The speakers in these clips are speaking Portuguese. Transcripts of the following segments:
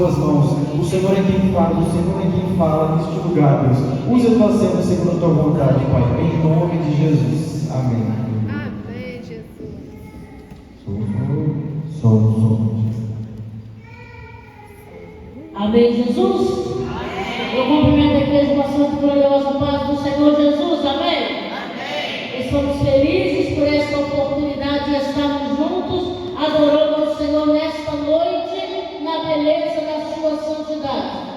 tuas mãos. O Senhor é quem faz, o Senhor é quem fala neste lugar, Deus. Use a tua serva segundo a tua vontade, Pai, em nome de Jesus. Amém. Amém, Jesus. Som. Amém, Jesus? Amém. Eu cumprimento a igreja com a santa e gloriosa paz do Senhor Jesus. Amém? Amém. Estamos felizes por esta oportunidade de estarmos juntos, adorando ao Senhor nesta noite, na beleza da sua santidade.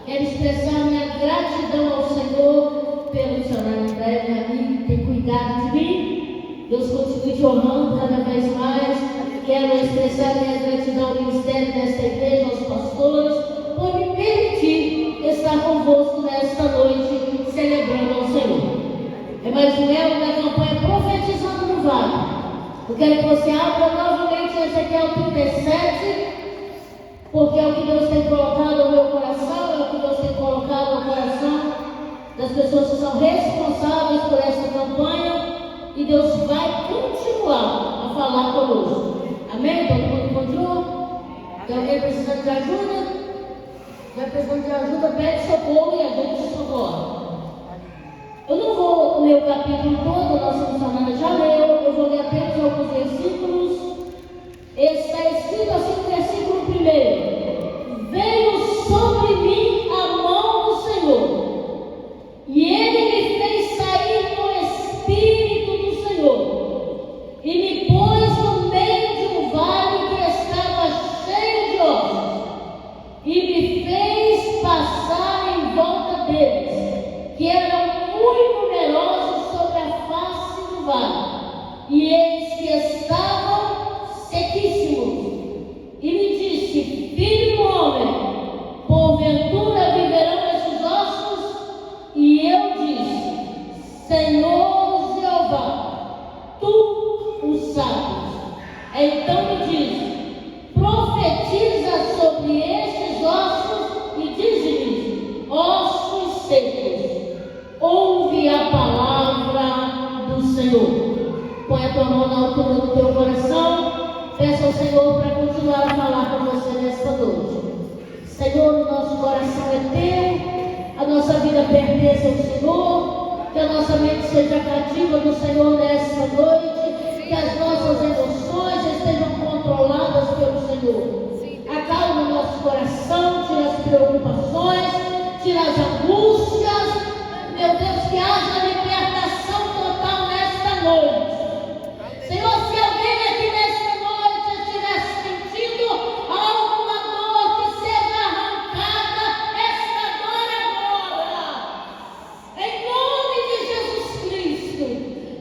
Quero expressar minha gratidão ao Senhor pelo seu André, minha amiga, que tem cuidado de mim. Deus continue te honrando cada vez mais. Quero expressar minha gratidão ao ministério desta igreja, aos pastores, por me permitir estar convosco nesta noite, celebrando ao Senhor. Emanuel, da campanha Profetizando no Vale. Eu quero que você abra novamente Ezequiel 37, porque é o que Deus tem colocado no meu coração, é o que Deus tem colocado no coração das pessoas que são responsáveis por esta campanha, e Deus vai continuar a falar conosco. Amém? Todo mundo continua? Tem alguém precisando de ajuda? Vai precisando de ajuda, pede socorro e a gente socorre. Eu não vou ler o capítulo todo, nossa missionária já leu, eu vou ler apenas alguns versículos. Está escrito assim no versículo 1: Veio sobre mim a mão do Senhor, e Ele me fez sair no Espírito do Senhor, e me pôs no meio de um vale que estava cheio de ossos, e me fez passar em volta deles, que eram muito numerosos sobre a face do vale, e eles que estavam sequíssimos. E me disse: Filho do homem, porventura viverão esses ossos? E eu disse: Senhor Jeová, tu o sabes. Então me disse: profetiza sobre estes ossos e dize-lhes: ossos secos, ouve a palavra do Senhor. Põe a tua mão na altura do teu coração. Peça ao Senhor para continuar a falar com você nesta noite. Senhor, o nosso coração é teu, a nossa vida pertence ao Senhor. Que a nossa mente seja cativa do Senhor nesta noite. Que as nossas emoções estejam controladas pelo Senhor. Acalma o nosso coração, tira as preocupações, tira as angústias. Meu Deus, que haja libertação total nesta noite. Senhor, se alguém aqui nesta noite estiver sentindo alguma dor, que seja arrancada esta dor agora, em nome de Jesus Cristo,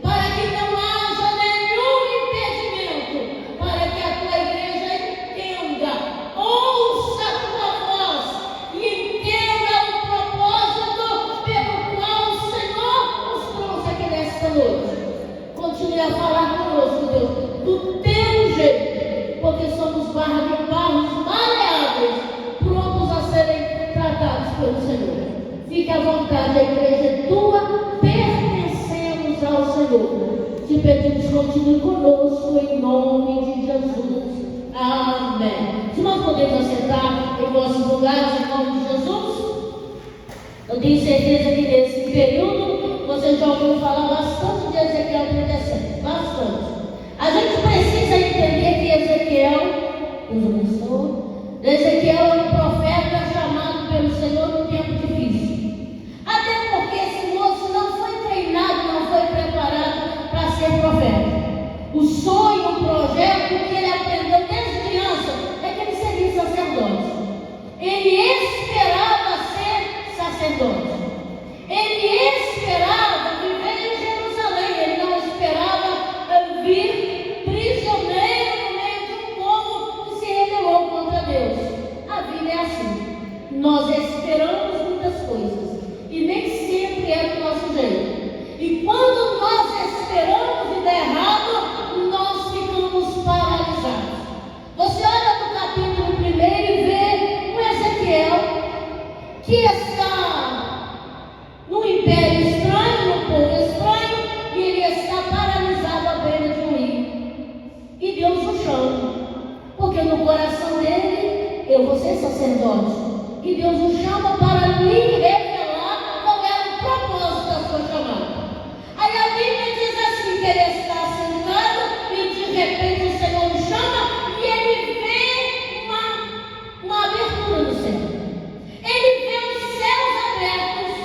para que não haja nenhum impedimento, para que a tua igreja entenda, ouça a tua voz e entenda o propósito pelo qual o Senhor nos trouxe aqui nesta noite. Continue a falar conosco, Deus, do teu jeito, porque somos barros maleáveis, prontos a serem tratados pelo Senhor. Fique à vontade, a igreja é tua, pertencemos ao Senhor. Te pedimos, continue conosco, em nome de Jesus. Amém. Se nós podemos assentar em vossos lugares, em nome de Jesus. Eu tenho certeza que nesse período você já ouviu falar bastante de Ezequiel 37, bastante. A gente precisa entender que Ezequiel é um profeta chamado pelo Senhor num tempo difícil. Até porque esse moço não foi treinado, não foi preparado para ser profeta. O sonho, o projeto que ele aprendeu desde criança é que ele seria sacerdote. Ele esperava ser sacerdote. Ele esperava viver em Jerusalém. Ele não esperava vir prisioneiro no meio de um povo que se rebelou contra Deus. A vida é assim. Nós esperamos muitas coisas e nem sempre é do nosso jeito. E quando nós esperamos e der errado, nós ficamos paralisados. Você olha no capítulo 1 e vê um Ezequiel que está num império estranho, num povo estranho, e ele está paralisado à beira de um rio. E Deus o chama, porque no coração dele, eu vou ser sacerdote. sacerdote. E Deus o chama para lhe revelar qual era o propósito da sua chamada. Aí a Bíblia diz assim, que ele está sentado e de repente o Senhor o chama e ele vê uma abertura no céu. Ele vê os céus abertos.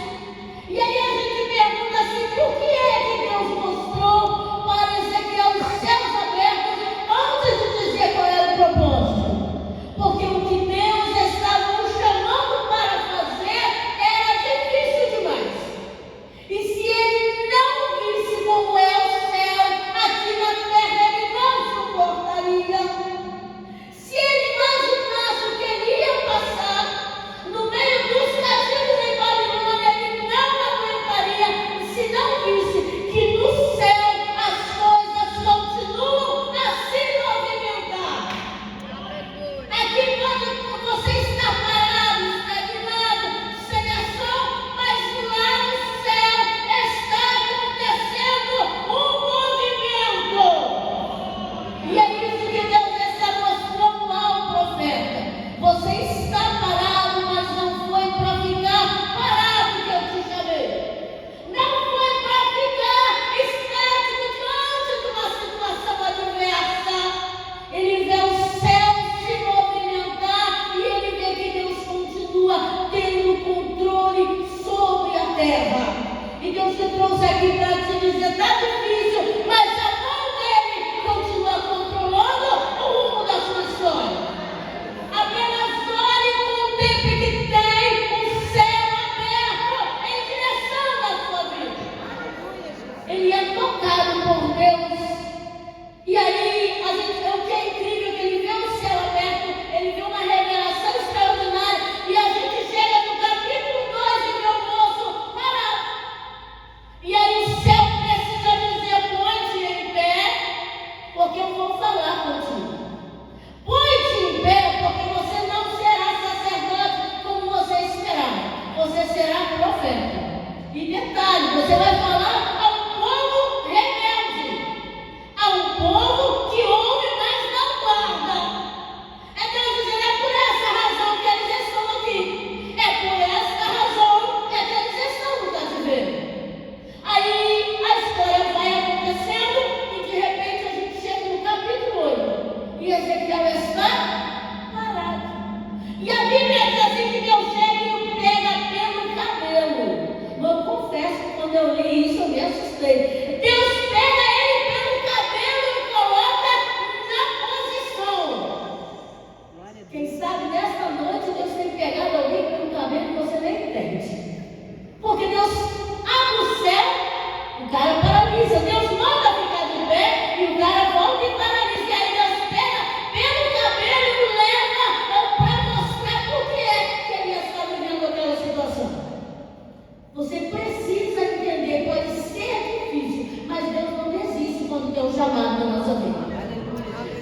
E aí a gente pergunta assim, por que é que Deus mostrou para Ezequiel os céus abertos antes de dizer qual era o propósito? Porque o que Deus estava o chamando para fazer era difícil demais. E se ele não visse como é o céu aqui na terra, ele não suportaria. Se ele imaginasse o que ele ia passar no meio dos cativos em Babilônia, ele não aguentaria se não visse que no céu as coisas continuam a se movimentar. Aqui pode você estar parado, estagnado, sem ação, mas lá no céu está acontecendo um movimento. E é isso que Deus está mostrando ao profeta. Você está parado, mas não foi para ficar parado que eu te chamei. Não foi para ficar estático diante de uma situação adversa. Ele vê o céu se movimentar e ele vê que Deus continua tendo controle sobre a terra. E Deus te trouxe aqui para te dizer, está difícil, mas a mão dele continua controlando o rumo da sua história. Apenas olhe e contemple que tem o céu aberto em direção à sua vida. Ele é tocado por Deus. E aí, o que é incrível é que ele vê o céu aberto, ele vê uma revelação extraordinária. E a gente chega no capítulo 2 e vê o moço parado. E aí o céu precisa dizer, põe-te em pé, porque eu vou falar contigo. Põe-te em pé, porque você não será sacerdote como você esperava. Você será profeta. E detalhe, você vai falar a um povo rebelde, a um povo que ouve, mas não guarda. É Deus dizendo, é por essa razão que eles estão aqui. É por essa razão que eles estão no cativeiro. Aí a história vai acontecendo e de repente a gente chega no capítulo 8 e Ezequiel está parado. E a Bíblia diz assim que Deus chega e o pega pelo cabelo. Eu confesso que quando eu li isso eu me assustei. Deus pega ele pelo cabelo e coloca na posição. Quem sabe nesta noite Deus tem pegado alguém pelo cabelo que você nem entende. Porque Deus abre o céu, o cara paralisa. Deus manda ficar de pé e o cara volta e paralisa. E aí Deus pega pelo cabelo e o leva para mostrar por que é que ele está vivendo aquela situação. Você precisa entender, pode ser difícil, mas Deus não desiste quando tem um chamado na nossa vida.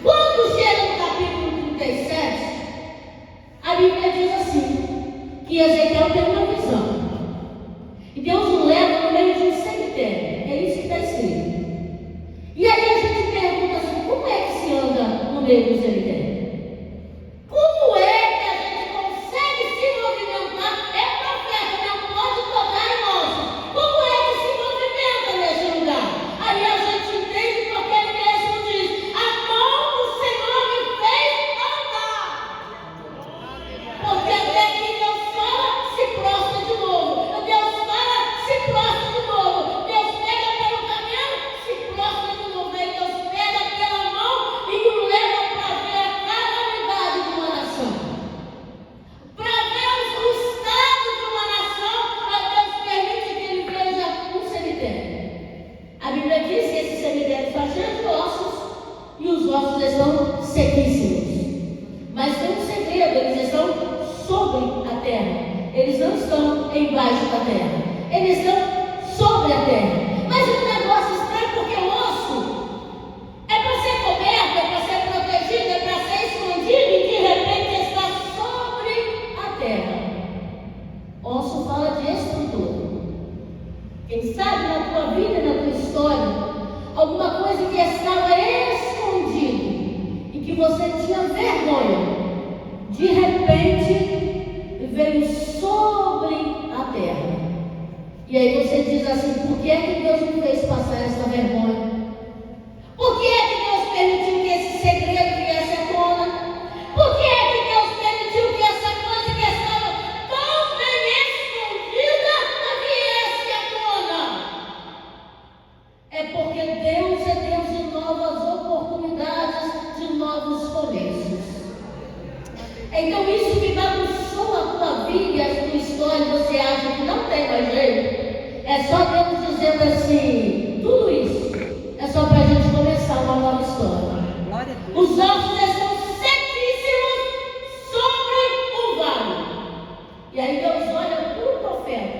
Quando chega no capítulo 37, a Bíblia diz assim, que Ezequiel tem uma visão. E Deus o leva no meio de um cemitério. É isso que está escrito. E aí a gente pergunta assim, como é que se anda no meio do cemitério? Como é que a gente consegue se movimentar? É profeta, não pode tocar em nós. Como é que se movimenta nesse lugar? Aí a gente entende porque ele mesmo diz, a mão do Senhor me fez andar. Porque até que Deus fala, se prostra de novo. Deus fala, se prostra de novo. Deus pega pelo caminho, se prostra de novo. Aí Deus pega pela mão e o leva para ver a calamidade de uma nação. Para ver o estado de uma nação, Deus permite que ele veja um cemitério. A Bíblia diz que esse cemitério está cheio de ossos e os ossos estão sequíssimos. Mas tem um segredo, eles estão sobre a terra. Eles não estão embaixo da terra. Eles estão sobre a terra. Mas é um negócio estranho porque o osso é para ser coberto, é para ser protegido, é para ser escondido e de repente está sobre a terra. Osso fala de estrutura. Quem sabe na tua vida e na tua história, alguma coisa que estava escondido e que você tinha vergonha, de repente vida, a sua história, você acha que não tem mais jeito, é só Deus dizendo assim, tudo isso é só para a gente começar uma nova história. Os ossos estão sequíssimos sobre o vale. E aí Deus olha para o profeta,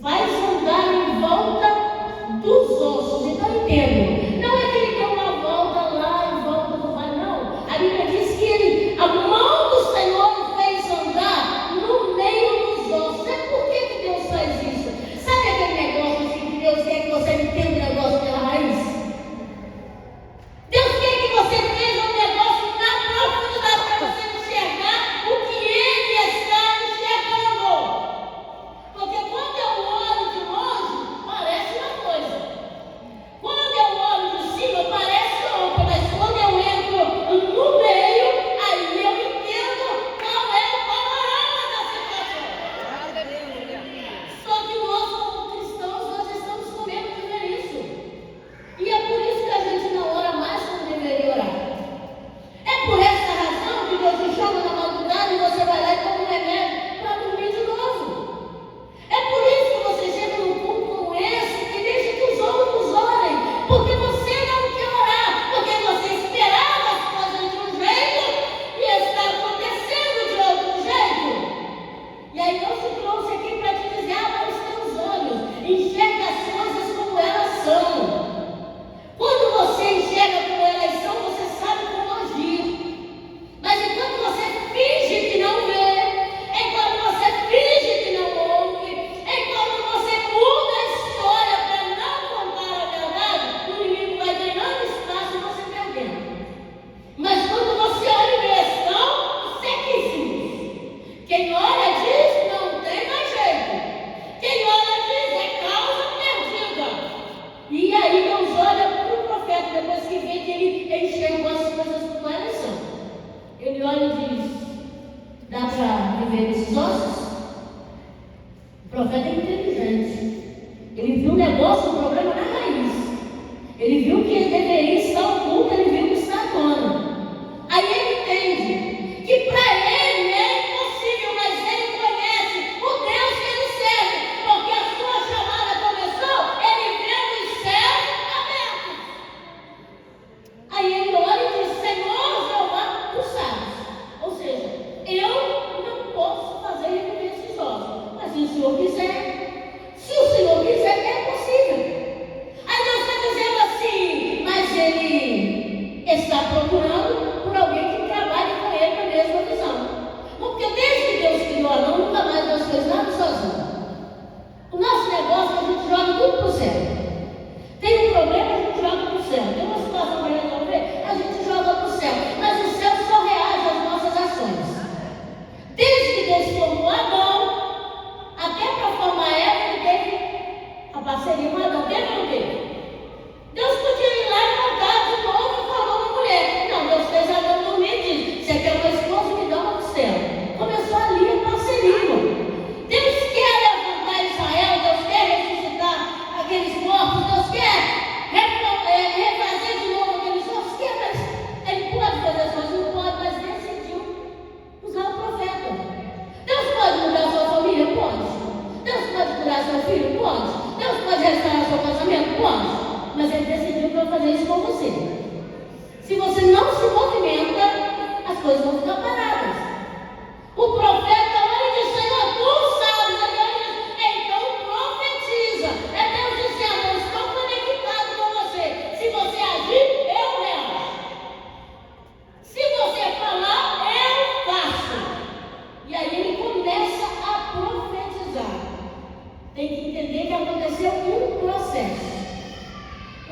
faz andar em volta dos ossos. Então entendo, não é que ele deu uma volta lá em volta do vale, não. A Bíblia diz que a mão do Senhor fez andar no meio dos ossos. É por que Deus faz isso? Sabe aquele negócio assim que Deus quer que você entenda o negócio pela raiz? Deus quer que você veja um negócio na profundidade para você enxergar o que Ele está enxergando. Porque quando eu olho de longe, parece uma coisa. Quando eu olho de cima, parece outra. Mas quando eu entro no meio, aí eu entendo qual é o panorama da situação. Só que nós, como cristãos, nós estamos com medo de ver isso. E é por isso que a gente não ora mais como deveria orar. É por essa razão que Deus te chama na madrugada e você vai lá e toma um remédio para dormir de novo. É por isso que você chega num culto como esse e deixa que os outros orem. Porque você não quer orar. Porque você esperava as coisas de um jeito e está acontecendo de outro jeito. E aí Deus te trouxe aqui para te dizer, abra os teus olhos, enxerga as coisas como elas são. Quando você enxerga como elas são, você sabe como agir. Mas enquanto você finge que não vê, enquanto você finge que não ouve, enquanto você muda a história para não contar a verdade, o inimigo vai ganhando espaço e você perdendo. Mas quando você olha e vê, estão sequíssimos. Quem olha diz, não tem mais jeito. Quem olha diz, é causa perdida. E aí Deus olha para o profeta, depois que vê que ele enxergou as coisas como elas são. Ele olha e diz, dá para viver nesses ossos? O profeta é inteligente. Ele viu o negócio, o problema na raiz. Ele viu que ele deveria estar oculto, ele viu que está à tona. Aí ele entende que para ele é impossível, mas ele conhece o Deus que ele serve, porque a sua chamada começou, ele vendo os céus abertos. Aí ele olha e diz, Senhor Jeová, tu sabes. Ou seja, eu não posso fazer reviver esses ossos, mas se o Senhor quiser, é possível. Aí Deus está dizendo assim, mas ele está procurando por alguém que trabalhe com ele na mesma visão. Porque desde que Deus criou Adão, nunca mais Deus fez nada sozinho. O nosso negócio é que a gente joga tudo para o céu. Tem um problema, a gente joga para o céu. Tem uma situação para resolver, a gente joga para o céu. Mas o céu só reage às nossas ações. Desde que Deus formou Adão, até para formar Eva, ele teve a parceria com Adão. Teve ou não teve? Deus podia ir lá e voltar de novo e formar uma mulher. Não, Deus fez Adão dormir e disse, você quer uma esposa, me dá uma costela. Começou ali a parceria. Deus quer levantar Israel, Deus quer ressuscitar aqueles mortos, Deus quer refazer de novo aqueles mortos, mas ele pode fazer as coisas, não pode, mas decidiu usar o profeta. Deus pode mudar sua família? Pode. Deus pode curar seu filho? Pode. Deus pode restaurar seu casamento? Pode. Mas ele decidiu para fazer isso com você. Se você não se movimenta, as coisas vão ficar paradas. O profeta olha e diz, Senhor, tu sabes. Ele olha e diz, então profetiza. É Deus dizendo, eu estou conectado com você. Se você agir, eu reajo. Se você falar, eu faço. E aí ele começa a profetizar. Tem que entender que aconteceu um processo.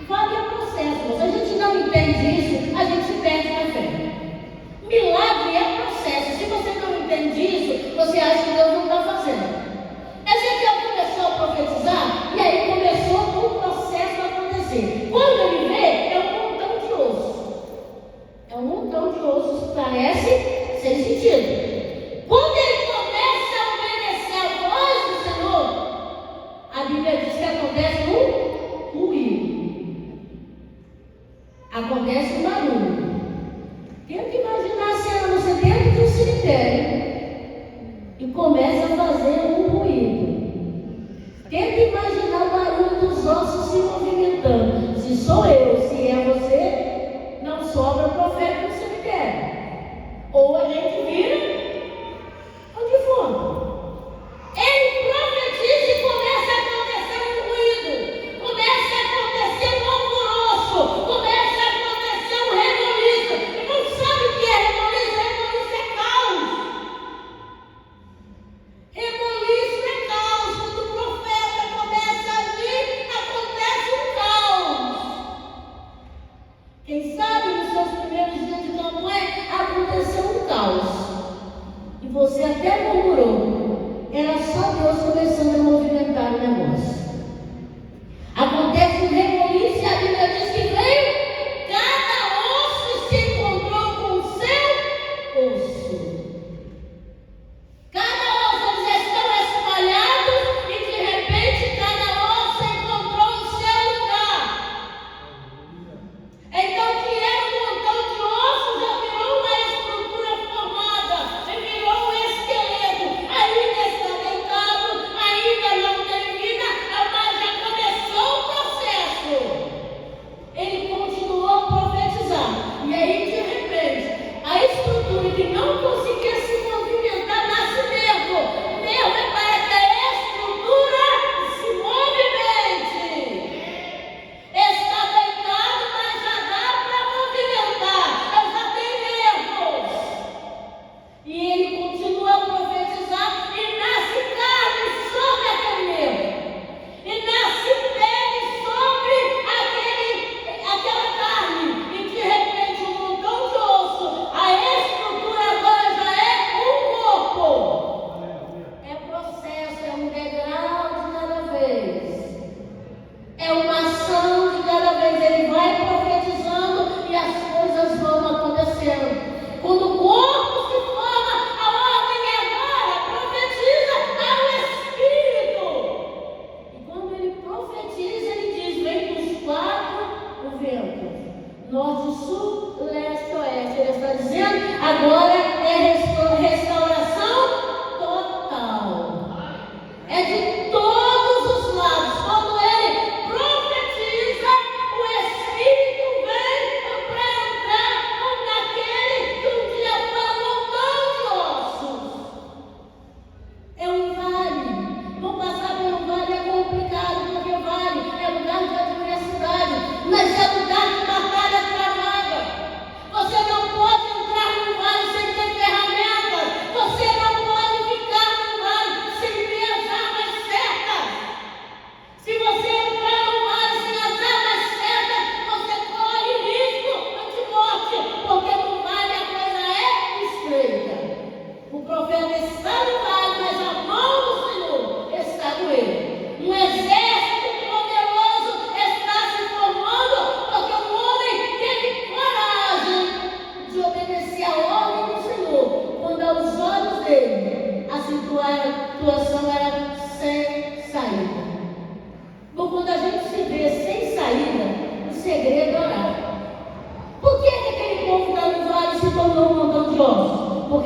Vale o processo. Se a gente não entende isso, a gente se perde na fé. Milagre é processo. Se você não entende isso, você acha que Deus não está fazendo. Ezequiel começou a profetizar e aí começou o processo a acontecer. Quando ele vê, é um montão de ossos. É um montão de ossos, parece sem sentido. Quando ele começa a obedecer a voz do Senhor, a Bíblia diz que acontece um ruído. Acontece um barulho. Tenta imaginar a cena, você dentro de um cinema.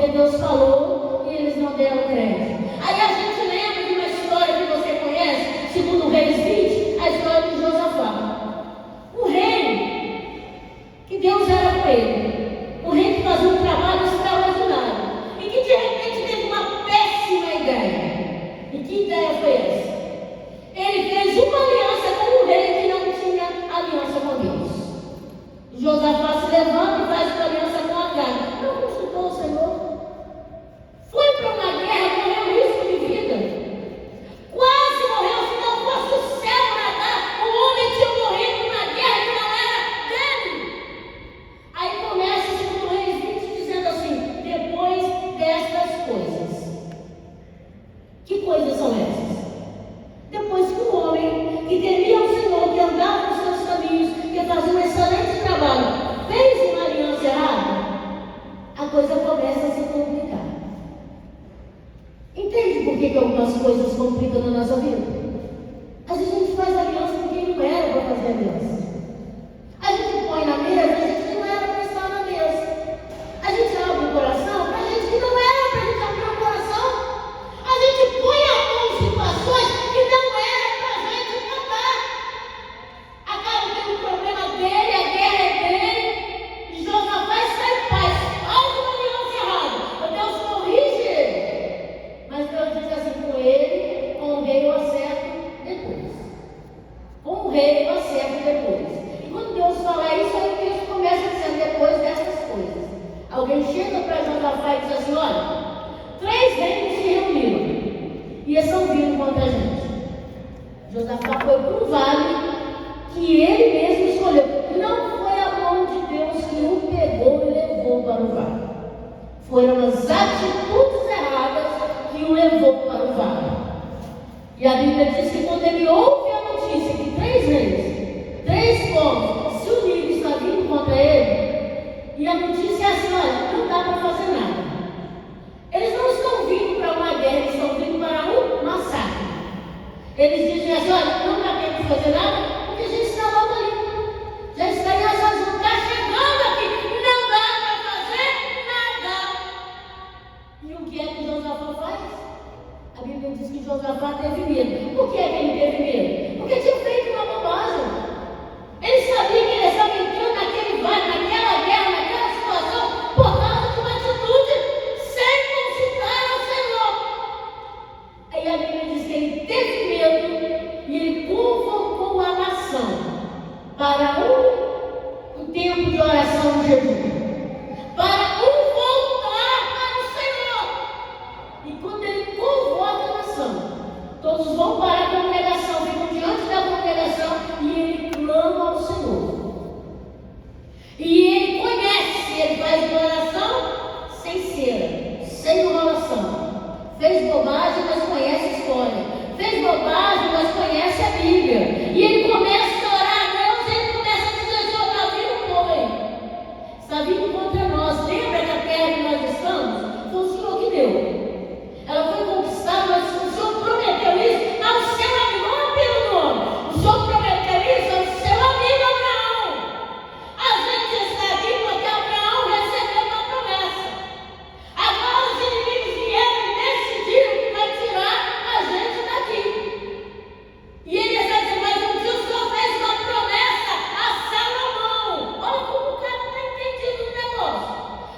porque Deus falou e eles não deram crédito. Aí a gente lembra de uma história que você conhece, segundo Reis 20, a história de Josafá. Um rei que Deus era com ele, um rei que fazia um trabalho extraordinário e que de repente teve uma péssima ideia. E que ideia foi essa? Ele fez uma aliança com um rei que não tinha aliança com Deus. Josafá se levanta e faz uma aliança com Agar. Não consultou o Senhor. Foi para uma guerra, correu risco de vida. Quase morreu, se não fosse o céu nadar. O homem tinha morrido numa guerra que não era dele. Aí começa o segundo Reis 20 dizendo assim: depois destas coisas. Que coisas são essas? Depois que o homem que temia o Senhor, que andava nos seus caminhos, que fazia um excelente trabalho, fez uma aliança errada, a coisa começa a se complicar. Entende por que algumas coisas complicam na nossa vida? Às vezes a gente faz aliança com quem não era para fazer aliança. A gente põe na mesa, a gente não era para estar na mesa. A gente abre o coração para gente que não era para a gente abrir o coração. A gente põe a mão em situações que não era para a gente tratar. Acaba tendo um problema dele, a guerra é dele. E Josafá está em paz. Faz uma aliança errada. Deus corrige ele. Mas Deus diz assim: com ele, com o rei eu acerto depois. Com o rei eu acerto depois. E quando Deus fala isso, aí o texto começa dizendo: depois dessas coisas. Alguém chega para Josafá e diz assim: olha, 3 reinos se reuniram e estão vindo contra a gente. Josafá foi para um vale que ele mesmo escolheu. Não foi a mão de Deus que o pegou e levou para o vale. Foram as atitudes erradas que o levou para o vale. E a Bíblia diz que quando ele ouve a notícia que 3 reis, 3 povos se uniram e estão vindo contra ele, e a notícia é assim: olha, não dá para fazer nada. Eles não estão vindo para uma guerra, eles estão vindo para um massacre. Eles dizem assim: olha, não dá tempo de fazer nada, porque a gente está logo ali. Já está em Azazul, está chegando aqui, não dá para fazer nada. E o que é que Josafá faz? A Bíblia diz que Josafá teve medo. Por que é que ele teve medo? Porque tinha feito uma bobagem. Ele sabia que ele estava entrando naquele vale, naquela guerra, naquela situação, por causa de uma atitude sem consultar ao Senhor. Aí a Bíblia diz que ele teve medo e ele convocou a nação para um tempo de oração e jejum, para voltar para o Senhor. E quando ele convoca a nação, todos vão para a congregação, ficam diante da congregação e ele clama ao Senhor. E ele conhece, ele faz uma oração sem cera, sem enrolação. Fez bobagem, mas conhece a história. Fez bobagem, mas conhece a Bíblia. E ele começa a orar a Deus, e ele começa a dizer: Senhor, está vindo um povo aí. Está vindo contra nós. Lembra que a terra que nós estamos? Foi o Senhor que deu. Ela foi conquistada, mas o Senhor prometeu isso ao seu amigo, não pelo nome. O Senhor prometeu isso ao seu amigo Abraão. A gente está aqui porque Abraão recebeu uma promessa. Agora os inimigos vieram e decidiram que vai tirar a gente daqui. E ele está dizendo: mas um dia o Senhor fez uma promessa a Salomão. Olha como o cara está entendido no negócio.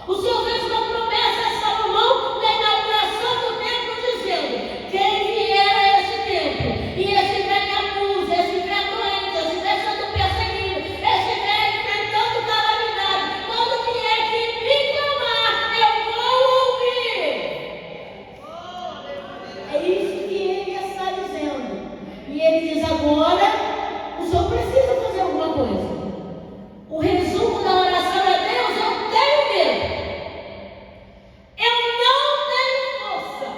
O Senhor fez uma promessa a Salomão na inauguração do templo, dizendo: quem vier a esse templo e estiver em abuso, estiver doente, estiver sendo perseguido, estiver enfrentando calamidade, quando vier aqui me clamar, eu vou ouvir. É isso que ele está dizendo. E ele diz: agora o Senhor precisa fazer alguma coisa. O resumo da oração é: Deus, eu tenho medo. Eu não tenho força.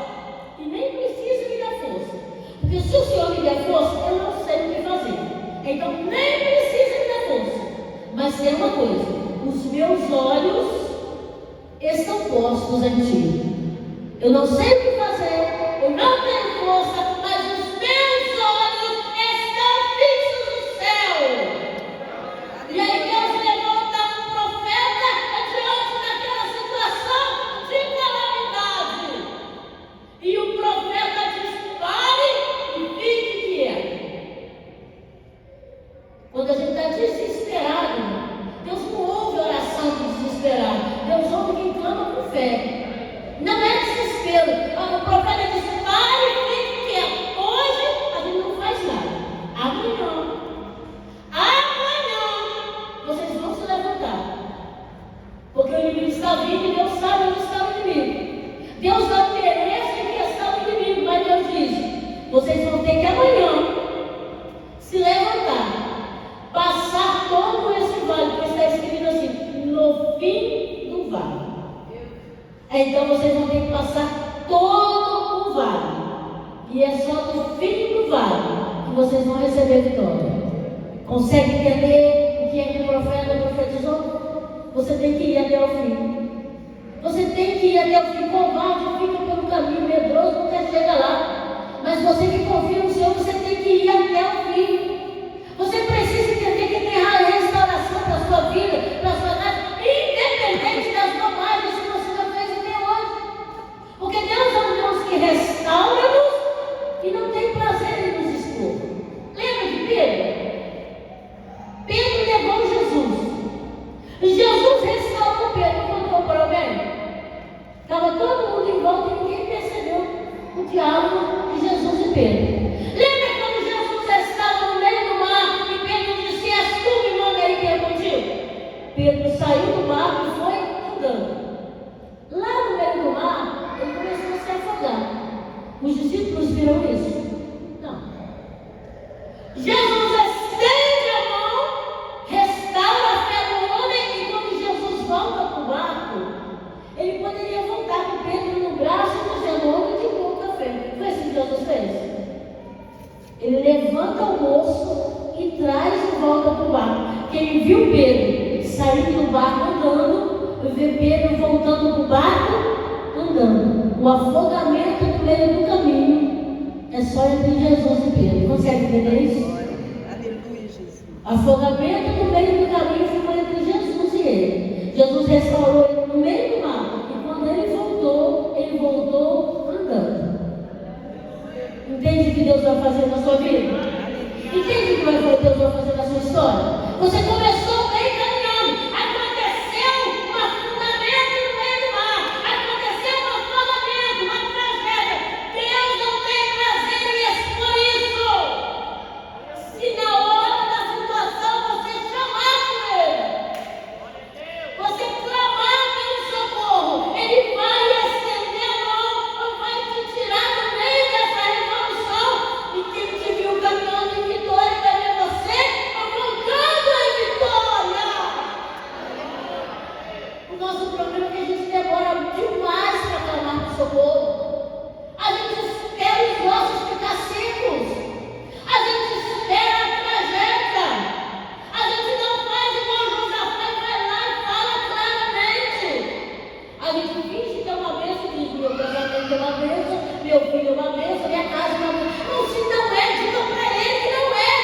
E nem preciso me dar força. Porque se o Senhor me der força, eu não sei o que fazer. Então nem precisa me dar força. Mas tem uma coisa: os meus olhos estão postos em ti. Eu não sei o que fazer, eu não tenho força, mas os meus olhos estão fixos no céu. E aí Deus levanta um profeta diante daquela situação de calamidade. Então vocês vão ter que passar todo o vale. E é só no fim do vale que vocês vão receber vitória. Consegue entender o que o profeta profetizou? Você tem que ir até o fim. Você tem que ir até o fim. Covarde fica pelo caminho, medroso nunca chega lá. Mas você que confia no Senhor, você tem que ir até o fim. Você precisa entender que tem restauração para a sua vida, para a sua casa, independente das bobagens que você já fez até hoje. Porque Deus é um Deus que restaura-nos e não tem prazer em nos expor. Lembra de Pedro? Pedro negou Jesus. Jesus restaurou Pedro. Contou para alguém? Estava todo mundo em volta e ninguém percebeu o diálogo de Jesus e Pedro. Lembra quando Jesus estava no meio do mar e Pedro disse: és tu que manda ele ter contigo? Pedro saiu do barco e foi andando. Lá no meio do mar, ele começou a se afogar. Os discípulos viram isso? Não. Jesus estende a mão, restaura a fé do homem, e quando Jesus volta para o barco, ele poderia voltar com Pedro no braço, dizendo: homem de pouca fé. Foi assim que Jesus fez. Ele levanta o moço e traz de volta para o barco. Quem viu Pedro saindo do barco andando, vê Pedro voltando para o barco andando. O afogamento no meio do caminho é só entre Jesus e Pedro. Consegue entender isso? Aleluia, Jesus. Afogamento no meio do caminho ficou entre Jesus e ele. Jesus restaurou ele no meio do mar. E quando ele voltou andando. Entende o que Deus vai fazer na sua vida? Entende o que Deus vai fazer na sua história? Você começou bem caminhando. Aconteceu um afundamento no meio do mar. Aconteceu um afundamento, uma tragédia. Deus não tem prazer em expor isso. Se na hora da situação você chamar por ele, você clamar pelo socorro, ele vai estender a mão, vai te tirar do meio dessa revolução. E quem te viu caminhando em vitória vai ver você voltando em vitória. O nosso problema é que a gente demora demais para clamar por socorro. A gente espera os ossos ficar secos. A gente espera a tragédia. A gente não faz igual Josafá e vai lá e fala claramente. A gente finge que é uma bênção, diz: meu casamento é uma bênção, meu filho é uma bênção, minha casa é uma bênção. Não, se não é, diga para ele que não é.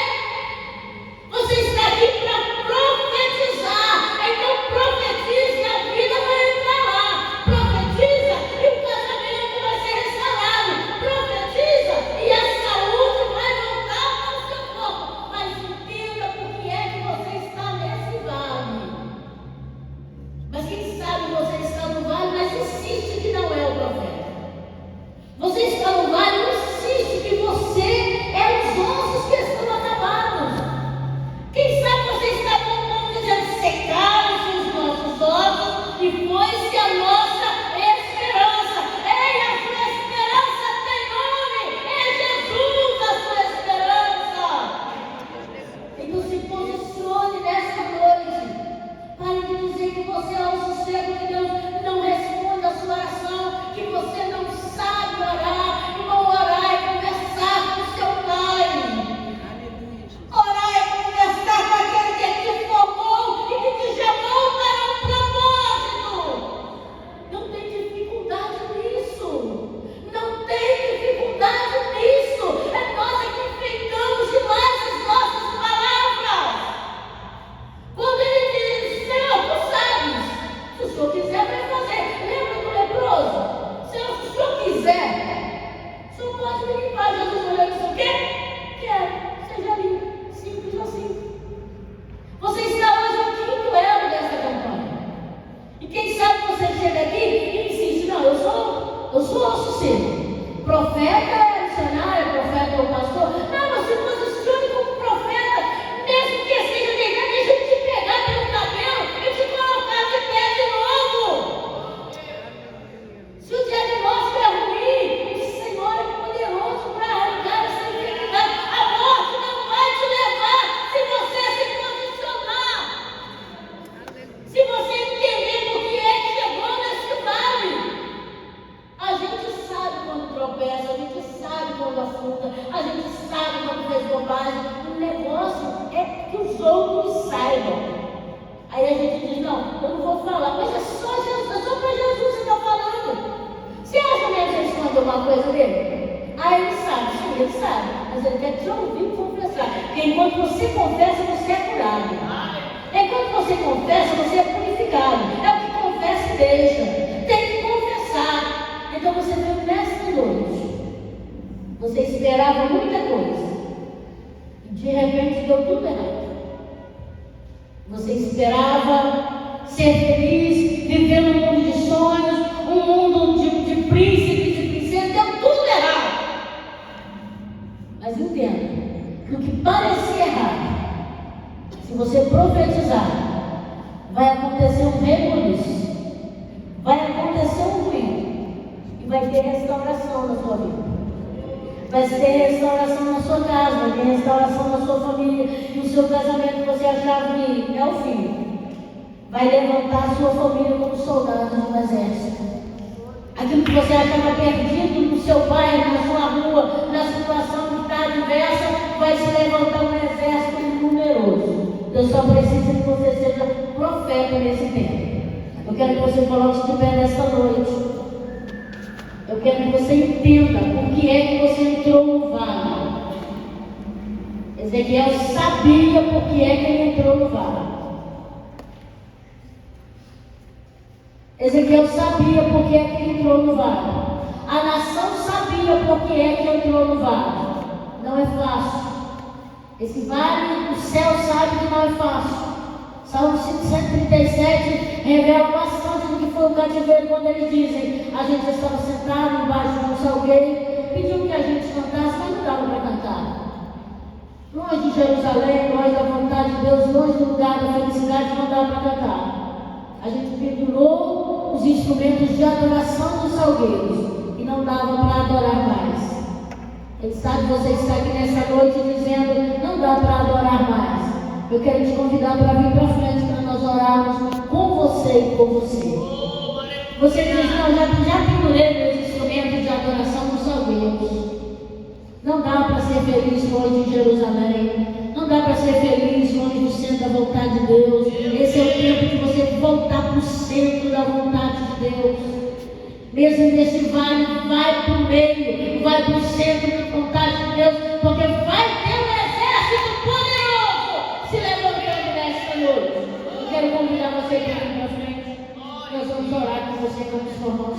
Você está aqui para profetizar. Então profetize e a vida vai entrar lá. Profetiza e o casamento vai ser restaurado. Profetiza e a saúde vai voltar para o seu corpo. Mas entenda por que é que você está nesse vale. Mas quem sabe você está no vale, mas insiste que não é o profeta. Você está no vale, insiste que você é os ossos que estão acabados. Quem sabe você está com o mundo dizendo: secaram-se os nossos ossos e foi-se a nossa esperança. Ei, a sua esperança tem nome. É Jesus a sua esperança. Então se posicione nesta noite. Pare de dizer que você é o sossego, que Deus não responde a sua oração, que você não sabe orar. Irmão, orar é conversar com o seu Pai. Aleluia, Jesus. Orar é conversar com aquele que te formou e que te chamou para um propósito. Não tem dificuldade nisso. Não tem dificuldade nisso. É nós que enfeitamos demais as nossas palavras. Quando ele diz: Senhor, tu sabes, se o Senhor quiser, vai fazer. Lembra do leproso? Senhor, se o Senhor quiser, o Senhor pode me limpar. Jesus olhou e disse: o quê? Quero, seja limpo. Simples assim. Você está hoje no quinto elo dessa campanha. E quem sabe você chega aqui e insiste: não, eu sou osso seco. Profeta é missionário, profeta é o pastor. Não, mas se posicione como profeta, mesmo que seja deitado, deixa ele te pegar pelo cabelo e te colocar de pé de novo. Se o diagnóstico é ruim, o Senhor é poderoso para arrancar essa enfermidade. A morte não vai te levar se você se posicionar. Se você entender por que é que chegou nesse vale. assunta, a gente sabe quando fez bobagem. O negócio é que os outros saibam. Aí a gente diz, não, eu não vou falar, mas é só Jesus, é só para Jesus que você está falando. Você acha mesmo que ele escondeu uma coisa dele? Ah, ele sabe, sim, ele sabe, mas ele quer te ouvir confessar. Porque enquanto você confessa, você é curado. Enquanto você confessa, você é purificado. É o que confessa e deixa. Tem que confessar. Então você veio nesta noite. Você esperava muita coisa. E de repente deu tudo errado. Você esperava ser feliz, viver num mundo de sonhos, um mundo de príncipes e princesas, deu tudo errado. Mas entenda, que o que parecia errado, se você profetizar, vai acontecer um rebuliço, vai acontecer um ruído, e vai ter restauração na sua vida. Vai ter restauração na sua casa, vai ter restauração na sua família. E o seu casamento que você achava que é o fim, vai levantar a sua família como soldados de um exército. Aquilo que você achava perdido no seu bairro, na sua rua, na situação que está adversa, vai se levantar um exército numeroso. Deus só precisa que você seja profeta nesse tempo. Eu quero que você coloque de pé nesta noite. Eu quero que você entenda por que é que você entrou no vale. Ezequiel sabia por que é que ele entrou no vale. Ezequiel sabia por que é que ele entrou no vale. A nação sabia por que é que entrou no vale. Não é fácil. Esse vale, o céu sabe que não é fácil. Salmo 137 revela bastante do que foi o cativeiro quando eles dizem: a gente estava sentado embaixo de um salgueiro, pediu que a gente cantasse, mas não dava para cantar. Longe de Jerusalém, longe da vontade de Deus, longe do lugar da felicidade, não dava para cantar. A gente pendurou os instrumentos de adoração dos salgueiros e não dava para adorar mais. Ele sabe que você está aqui nessa noite dizendo: não dá para adorar mais. Eu quero te convidar para vir para frente para nós orarmos com você e por você. Você diz: não, já pendurei meus instrumentos de adoração nos salgueiros. Não dá para ser feliz longe de Jerusalém. Não dá para ser feliz longe do centro da vontade de Deus. Esse é o tempo de você voltar para o centro da vontade de Deus. Mesmo nesse vale, vai para o meio, vai para o centro da vontade de Deus, porque vai ter um exército poderoso se levantando nesta noite. Eu quero convidar você para vir para frente. Nós vamos orar com você, vamos formar um